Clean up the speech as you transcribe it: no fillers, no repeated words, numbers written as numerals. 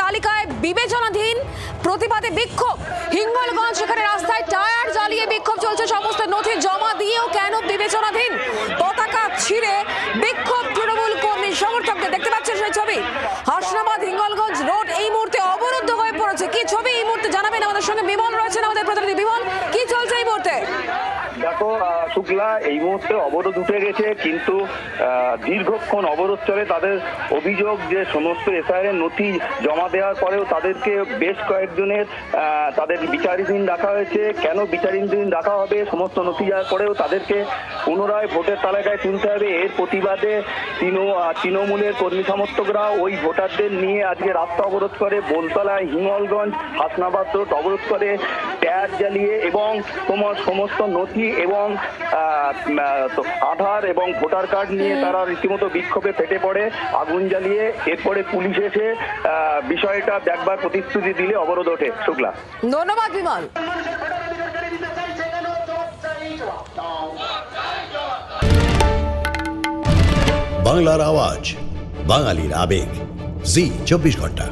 তালিকায় বিবেচনাধীন, প্রতিবাদে বিক্ষোভ। হিঙ্গলগঞ্জ সেখানে রাস্তায় টায়ার জ্বালিয়ে বিক্ষোভ চলছে, সমস্ত নথি জমা দিয়েও কেন বিবেচনাধীন? পতাকা ছিঁড়ে বিক্ষোভ তৃণমূল কর্মী সমর্থকদের। দেখতে পাচ্ছেন সেই ছবি, হাসনাবাদ হিঙ্গলগঞ্জ রোড এই মুহূর্তে অবরুদ্ধ হয়ে পড়েছে। কি ছবি এই মুহূর্তে জানাবেন, আমাদের সঙ্গে বিমল রয়েছেন, আমাদের প্রতিনিধি বিমল, কি চলছে এই মুহূর্তে? দেখো শুক্লা, এই মুহূর্তে অবরোধ উঠে গেছে, কিন্তু দীর্ঘক্ষণ অবরোধ চলে। তাদের অভিযোগ যে সমস্ত এসআইআর নথি জমা দেওয়ার পরেও তাদেরকে বেশ কয়েকজনের তাদের বিচারাধীন রাখা হয়েছে। কেন বিচারাধীন রাখা হবে? সমস্ত নথি যাওয়ার পরেও তাদেরকে পুনরায় ভোটের তালিকায় তুলতে হবে। এর প্রতিবাদে তৃণমূলের কর্মী সমর্থকরা ওই ভোটারদের নিয়ে আজকে রাস্তা অবরোধ করে, বোলতলায় হিঙ্গলগঞ্জ হাসনাবাদ রোড অবরোধ করে টায়ার জ্বালিয়ে এবং তোমার সমস্ত নথি এবং আধার এবং ভোটার কার্ড নিয়ে তারা রীতিমতো বিক্ষোভে ফেটে পড়ে, আগুন জ্বালিয়ে। এরপরে পুলিশ এসে বিষয়টা দেখবার প্রতিশ্রুতি দিলে অবরোধ ওঠে। শুক্লা, ধন্যবাদ বিমল। বাংলার আওয়াজ, বাঙালির আবেগ, জি 24 ঘন্টা।